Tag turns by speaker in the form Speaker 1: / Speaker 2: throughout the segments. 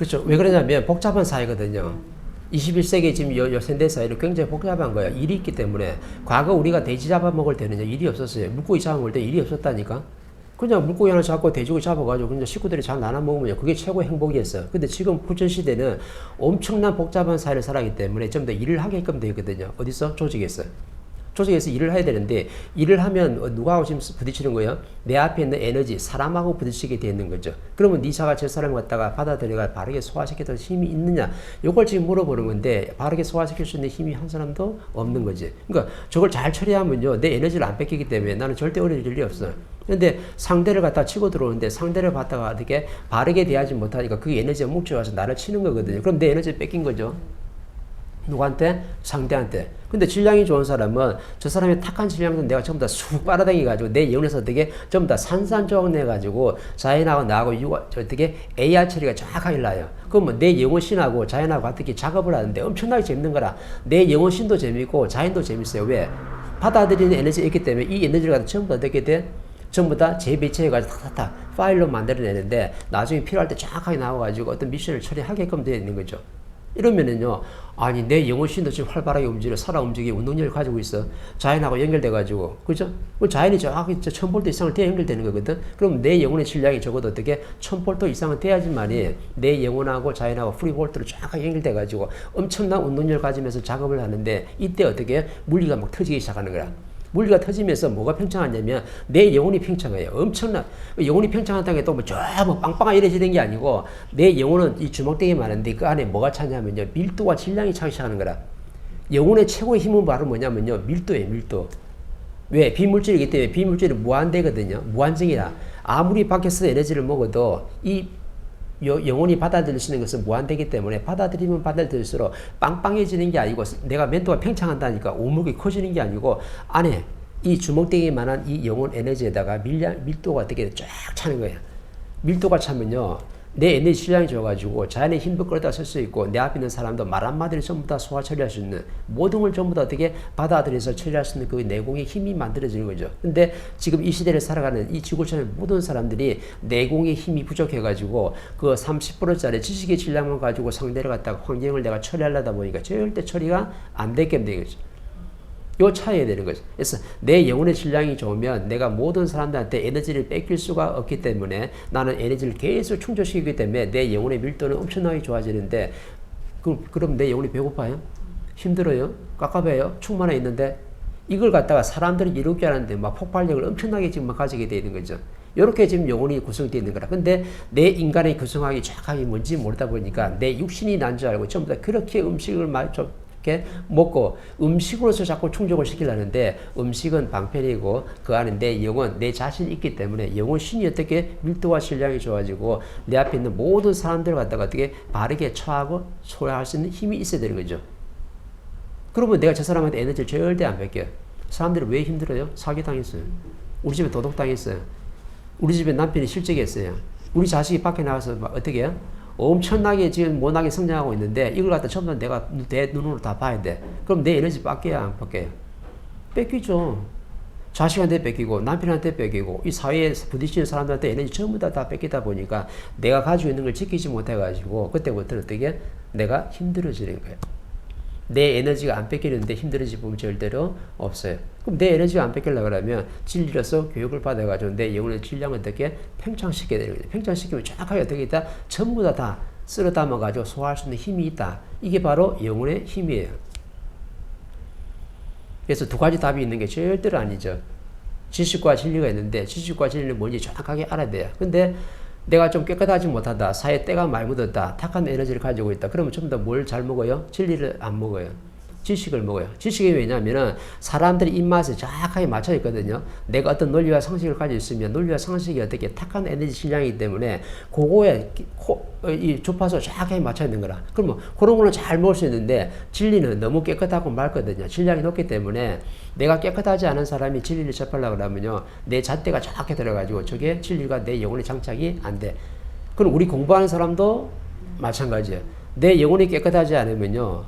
Speaker 1: 그렇죠. 왜 그러냐면 복잡한 사회거든요. 21세기 지금 요 현대 사회는 굉장히 복잡한 거예요. 일이 있기 때문에. 과거 우리가 돼지 잡아먹을 때는 일이 없었어요. 물고기 잡아먹을 때 일이 없었다니까. 그냥 물고기 하나 잡고 돼지고기 잡아가지고 그냥 식구들이 잘 나눠 먹으면 그게 최고의 행복이었어요. 근데 지금 후천시대는 엄청난 복잡한 사회를 살아가기 때문에 좀 더 일을 하게끔 되거든요. 어디서? 조직에서. 조직에서 일을 해야 되는데 일을 하면 누구하고 지금 부딪히는 거예요? 내 앞에 있는 에너지, 사람하고 부딪히게 되는 거죠. 그러면 네 차가 저 사람 갖다가 받아들여가 바르게 소화시키는 힘이 있느냐? 이걸 지금 물어보는 건데 바르게 소화시킬 수 있는 힘이 한 사람도 없는 거지. 그러니까 저걸 잘 처리하면요. 내 에너지를 안 뺏기기 때문에 나는 절대 어려질 일이 없어요. 근데 상대를 갖다 치고 들어오는데 상대를 갖다가 어떻게 바르게 대하지 못하니까 그 에너지가 뭉쳐와서 나를 치는 거거든요. 그럼 내 에너지 뺏긴 거죠. 누구한테? 상대한테. 근데 질량이 좋은 사람은 저 사람의 탁한 질량도 내가 전부 다 쑥 빨아당겨가지고 내 영혼에서 어떻게 전부 다 산산조각내가지고 자연하고 나하고 어떻게 AR 처리가 정확하게 나요. 그러면 내 영혼신하고 자연하고 어떻게 작업을 하는데 엄청나게 재밌는 거라. 내 영혼신도 재밌고 자연도 재밌어요. 왜? 받아들이는 에너지가 있기 때문에 이 에너지를 갖다 전부 다 어떻게 돼? 전부 다 재배치해가지고 탁탁탁 파일로 만들어내는데 나중에 필요할 때 정확하게 나와가지고 어떤 미션을 처리하게끔 되어 있는 거죠. 이러면은요, 아니, 내 영혼신도 지금 활발하게 움직여, 살아 움직이고 운동력을 가지고 있어. 자연하고 연결돼가지고, 그죠? 자연이 정확히 1000볼트 이상을 돼야 연결되는 거거든? 그럼 내 영혼의 질량이 적어도 어떻게 1000볼트 이상은 돼야지만이 내 영혼하고 자연하고 프리볼트로 정확하게 연결돼가지고 엄청난 운동력을 가지면서 작업을 하는데 이때 어떻게 물리가 막 터지기 시작하는 거야. 물리가 터지면서 뭐가 팽창하냐면 내 영혼이 팽창해요. 엄청나. 영혼이 팽창한다는 게 또 뭐 빵빵하게 이래지는 게 아니고 내 영혼은 이 주먹대기 많은데 그 안에 뭐가 차냐면요. 밀도와 질량이 차기 시작하는 거라. 영혼의 최고의 힘은 바로 뭐냐면요. 밀도예요. 밀도. 왜? 비물질이기 때문에 비물질이 무한대거든요. 무한정이라. 아무리 밖에서 에너지를 먹어도 이 영혼이 받아들일 수 있는 것은 무한되기 때문에 받아들이면 받아들일수록 빵빵해지는 게 아니고 내가 멘토가 팽창한다니까 오목이 커지는 게 아니고 안에 이 주먹대기만한 이 영혼 에너지에다가 밀도가 어떻게 쫙 차는 거예요. 밀도가 차면요. 내 에너지 질량이 좋아가지고 자연의 힘도 끌어다 쓸 수 있고 내 앞에 있는 사람도 말 한마디를 전부 다 소화 처리할 수 있는 모든 걸 전부 다 어떻게 받아들여서 처리할 수 있는 그 내공의 힘이 만들어지는 거죠. 근데 지금 이 시대를 살아가는 이 지구촌의 모든 사람들이 내공의 힘이 부족해가지고 그 30%짜리 지식의 질량만 가지고 상대를 갖다가 환경을 내가 처리하려다 보니까 절대 처리가 안 되게 되는 거죠. 요 차이가 되는 거죠. 그래서 내 영혼의 질량이 좋으면 내가 모든 사람들한테 에너지를 뺏길 수가 없기 때문에 나는 에너지를 계속 충족시키기 때문에 내 영혼의 밀도는 엄청나게 좋아지는데 그럼 내 영혼이 배고파요? 힘들어요? 깝깝해요? 충만해 있는데 이걸 갖다가 사람들이 이루게 하는데 막 폭발력을 엄청나게 지금 가지게 되는 거죠. 이렇게 지금 영혼이 구성되어 있는 거라. 근데 내 인간의 구성하기 정확하게 뭔지 모르다 보니까 내 육신이 난 줄 알고 전부 다 그렇게 음식을 이렇게 먹고 음식으로서 자꾸 충족을 시키려는데 음식은 방편이고 그 안에 내 영혼, 내 자신이 있기 때문에 영혼 신이 어떻게 밀도와 질량이 좋아지고 내 앞에 있는 모든 사람들을 갖다가 어떻게 바르게 처하고 소화할 수 있는 힘이 있어야 되는 거죠. 그러면 내가 저 사람한테 에너지를 절대 안 뺏겨요. 사람들이 왜 힘들어요? 사기당했어요. 우리 집에 도둑당했어요. 우리 집에 남편이 실직했어요. 우리 자식이 밖에 나가서 어떻게 해요? 엄청나게 지금 못나게 성장하고 있는데 이걸 갖다 전부 다 내가 내 눈으로 다 봐야 돼. 그럼 내 에너지 뺏겨야 안 뺏겨요? 뺏기죠. 자식한테 뺏기고 남편한테 뺏기고 이 사회에 부딪히는 사람들한테 에너지 전부 다 뺏기다 보니까 내가 가지고 있는 걸 지키지 못해가지고 그때부터 어떻게 내가 힘들어지는 거예요. 내 에너지가 안 뺏기는데 힘들어질 부분 절대로 없어요. 그럼 내 에너지가 안 뺏기려고 하면 진리로서 교육을 받아가지고 내 영혼의 질량을 어떻게 팽창시켜야 되는 거죠. 팽창시키면 정확하게 어떻게 있다? 전부 다 쓸어 담아가지고 소화할 수 있는 힘이 있다. 이게 바로 영혼의 힘이에요. 그래서 두 가지 답이 있는 게 절대로 아니죠. 지식과 진리가 있는데 지식과 진리는 뭔지 정확하게 알아야 돼요. 근데 내가 좀 깨끗하지 못하다. 사회에 때가 많이 묻었다. 탁한 에너지를 가지고 있다. 그러면 좀 더 뭘 잘 먹어요? 진리를 안 먹어요. 지식을 먹어요. 지식이 왜냐면은 사람들의 입맛에 정확하게 맞춰 있거든요. 내가 어떤 논리와 상식을 가지고 있으면 논리와 상식이 어떻게 탁한 에너지 질량이기 때문에 그거에 이 주파수 정확하게 맞춰 있는 거라. 그러면 그런 거는 잘 먹을 수 있는데 진리는 너무 깨끗하고 맑거든요. 질량이 높기 때문에 내가 깨끗하지 않은 사람이 진리를 접하려고 하면요. 내 잣대가 정확히 들어가지고 저게 진리가 내 영혼에 장착이 안 돼. 그럼 우리 공부하는 사람도 마찬가지예요. 내 영혼이 깨끗하지 않으면요.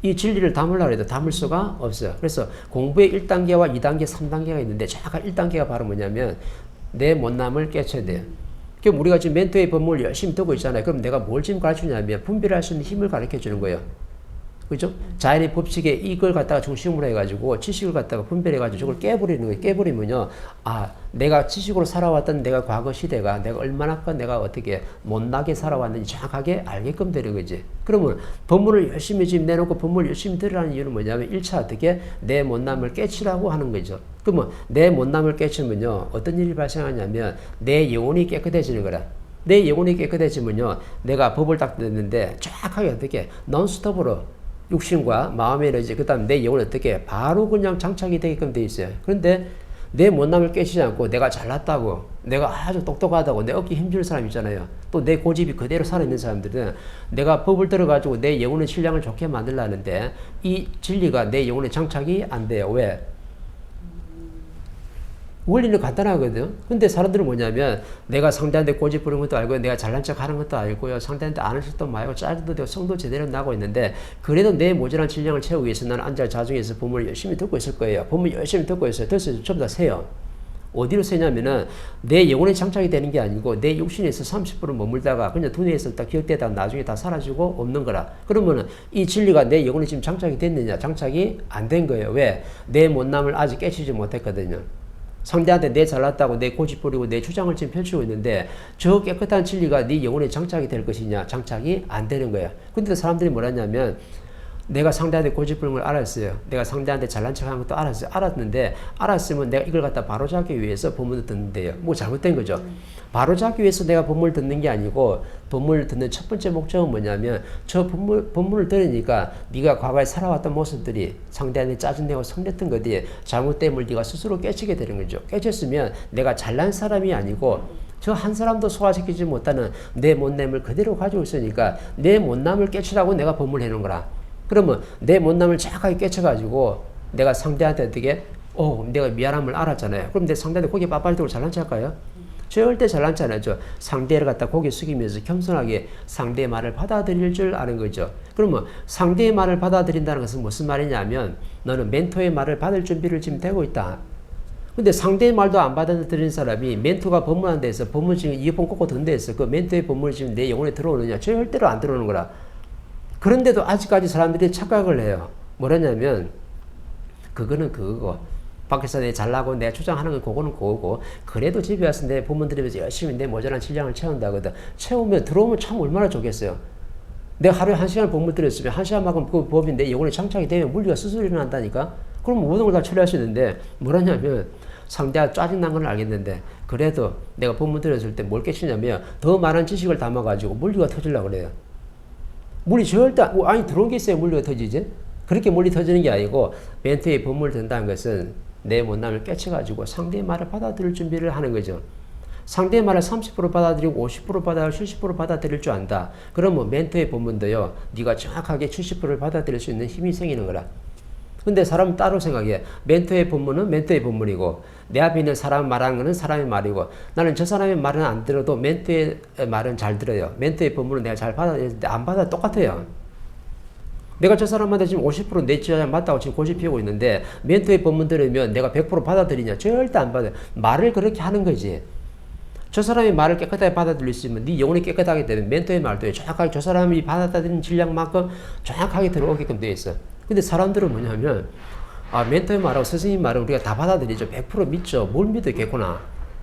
Speaker 1: 이 진리를 담으려고 해도 담을 수가 없어요. 그래서 공부의 1단계와 2단계, 3단계가 있는데 정확한 1단계가 바로 뭐냐면 내 못남을 깨쳐야 돼요. 그럼 우리가 지금 멘토의 법문을 열심히 듣고 있잖아요. 그럼 내가 뭘 지금 가르치냐면 분별할 수 있는 힘을 가르쳐 주는 거예요. 그죠? 자연의 법칙에 이걸 갖다가 중심으로 해가지고 지식을 갖다가 분별해가지고 저걸 깨버리는 거예요. 깨버리면요. 아, 내가 지식으로 살아왔던 내가 과거 시대가 내가 얼마나 내가 어떻게 못나게 살아왔는지 정확하게 알게끔 되는 거지. 그러면 법문을 열심히 지금 내놓고 법문을 열심히 들으라는 이유는 뭐냐면 1차 어떻게 내 못남을 깨치라고 하는 거죠. 그러면 내 못남을 깨치면요. 어떤 일이 발생하냐면 내 영혼이 깨끗해지는 거라. 내 영혼이 깨끗해지면요. 내가 법을 딱 듣는데 정확하게 어떻게 논스톱으로 육신과 마음의 에너지, 그 다음 내 영혼이 어떻게 바로 그냥 장착이 되게끔 돼 있어요. 그런데 내 못남을 깨치지 않고 내가 잘났다고, 내가 아주 똑똑하다고, 내 어깨 힘줄 사람 있잖아요. 또 내 고집이 그대로 살아있는 사람들은 내가 법을 들어가지고 내 영혼의 질량을 좋게 만들려는데 이 진리가 내 영혼에 장착이 안 돼요. 왜? 원리는 간단하거든. 근데 사람들은 뭐냐면 내가 상대한테 고집 부리는 것도 알고 내가 잘난 척 하는 것도 알고요. 상대한테 아는 척도 말고 짜증도 되고 성도 제대로 나고 있는데 그래도 내 모자란 질량을 채우기 위해서 나는 앉아 자중해서 법문을 열심히 듣고 있을 거예요. 법문 열심히 듣고 있어요. 그래서 전부 다 세요. 어디로 세냐면은 내 영혼에 장착이 되는 게 아니고 내 육신에서 30% 머물다가 그냥 두뇌에서 딱 기억되다가 나중에 다 사라지고 없는 거라. 그러면은 이 진리가 내 영혼에 지금 장착이 됐느냐? 장착이 안 된 거예요. 왜? 내 못남을 아직 깨치지 못했거든요. 상대한테 내 잘났다고 내 고집 부리고 내 주장을 지금 펼치고 있는데 저 깨끗한 진리가 네 영혼에 장착이 될 것이냐? 장착이 안 되는 거야. 근데 사람들이 뭐랬냐면 내가 상대한테 고집 부리는 걸 알았어요. 내가 상대한테 잘난 척 하는 것도 알았어요. 알았는데 알았으면 내가 이걸 갖다 바로잡기 위해서 법문을 듣는데요. 뭐 잘못된 거죠. 바로잡기 위해서 내가 법문을 듣는 게 아니고 법문을 듣는 첫 번째 목적은 뭐냐면 저 법문을 들으니까 네가 과거에 살아왔던 모습들이 상대한테 짜증내고 성냈던 것이 잘못됨을 네가 스스로 깨치게 되는 거죠. 깨쳤으면 내가 잘난 사람이 아니고 저 한 사람도 소화시키지 못하는 내 못남을 그대로 가지고 있으니까 내 못남을 깨치라고 내가 법문을 해놓은 거라. 그러면 내 못남을 정확하게 깨쳐가지고 내가 상대한테 어떻게 내가 미안함을 알았잖아요. 그럼 내 상대한테 고개 빠빠리 들고 잘난 척 할까요? 절대 잘난 척 안 하죠. 상대를 갖다 고개 숙이면서 겸손하게 상대의 말을 받아들일 줄 아는 거죠. 그러면 상대의 말을 받아들인다는 것은 무슨 말이냐면 너는 멘토의 말을 받을 준비를 지금 되고 있다. 근데 상대의 말도 안 받아들이는 사람이 멘토가 법문한 데서 법문 지금 이어폰 꽂고 듣는 데서 그 멘토의 법문이 지금 내 영혼에 들어오느냐? 절대로 안 들어오는 거라. 그런데도 아직까지 사람들이 착각을 해요. 뭐라냐면 그거는 그거고 밖에서 내 잘나고 내가 주장하는 건 그거는 그거고 그래도 집에 와서 내 법문 들으면서 열심히 내 모자란 질량을 채운다거든. 채우면 들어오면 참 얼마나 좋겠어요. 내가 하루에 1시간 법문 들었으면 1시간만큼 그 법이 내 영혼에 장착이 되면 물리가 스스로 일어난다니까. 그럼 모든 걸 다 처리할 수 있는데 뭐라냐면 상대가 짜증난 건 알겠는데 그래도 내가 법문 들었을 때 뭘 깨치냐면 더 많은 지식을 담아가지고 물리가 터지려고 그래요. 물이 절대 아니 들어온 게 있어야 물리가 터지지. 그렇게 물리 터지는 게 아니고 멘토의 법문을 든다는 것은 내 못남을 깨쳐가지고 상대의 말을 받아들일 준비를 하는 거죠. 상대의 말을 30% 받아들이고 50% 받아들이고 70% 받아들일 줄 안다. 그러면 멘토의 법문도요. 네가 정확하게 70%를 받아들일 수 있는 힘이 생기는 거라. 근데 사람은 따로 생각해. 멘토의 법문은 멘토의 법문이고 내 앞에 있는 사람 말하는 것은 사람의 말이고 나는 저 사람의 말은 안 들어도 멘토의 말은 잘 들어요. 멘토의 법문은 내가 잘 받아들이는데 안 받아 똑같아요. 내가 저 사람한테 지금 50%내 주장 맞다고 지금 고집 피우고 있는데 멘토의 법문 들으면 내가 100% 받아들이냐? 절대 안 받아요. 말을 그렇게 하는 거지. 저 사람이 말을 깨끗하게 받아들일 수 있으면 네 영혼이 깨끗하기 때문에 멘토의 말도 정확하게 저 사람이 받아들이는 질량만큼 정확하게 들어오게끔 되어 있어. 근데 사람들은 뭐냐면 멘토의 말하고 스승님 말을 우리가 다 받아들이죠. 100% 믿죠. 뭘 믿겠구나.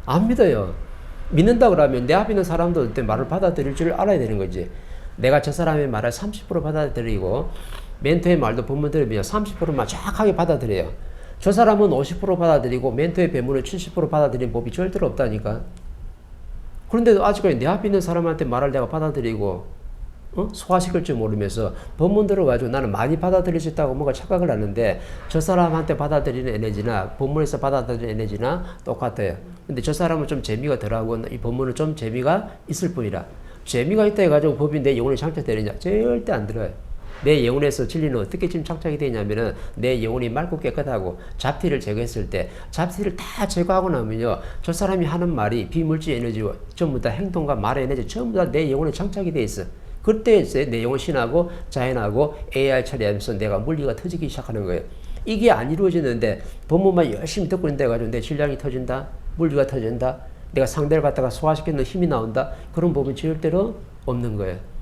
Speaker 1: 안 믿어요. 믿는다 그러면 내 앞에 있는 사람도 말을 받아들일 줄 알아야 되는 거지. 내가 저 사람의 말을 30% 받아들이고 멘토의 말도 법문 들으면 30%만 정확하게 받아들여요. 저 사람은 50% 받아들이고 멘토의 배문을 70% 받아들이는 법이 절대로 없다니까. 그런데도 아직까지 내 앞에 있는 사람한테 말을 내가 받아들이고 소화시킬 줄 모르면서 법문 들어가지고 나는 많이 받아들일 수 있다고 뭔가 착각을 하는데 저 사람한테 받아들이는 에너지나 법문에서 받아들이는 에너지나 똑같아요. 근데 저 사람은 좀 재미가 덜하고 이 법문은 좀 재미가 있을 뿐이라. 재미가 있다 해가지고 법이 내 영혼에 장착되느냐? 절대 안 들어요. 내 영혼에서 진리는 어떻게 지금 장착이 되냐면은 내 영혼이 맑고 깨끗하고 잡티를 제거했을 때 잡티를 다 제거하고 나면요. 저 사람이 하는 말이 비물질 에너지와 전부 다 행동과 말의 에너지 전부 다 내 영혼에 장착이 돼 있어. 그때 이제 내 영혼 신하고 자연하고 AR 처리하면서 내가 물리가 터지기 시작하는 거예요. 이게 안 이루어지는데 법문만 열심히 듣고 있는데 가지고 내 질량이 터진다? 물리가 터진다? 내가 상대를 갖다가 소화시키는 힘이 나온다. 그런 부분이 절대로 없는 거예요.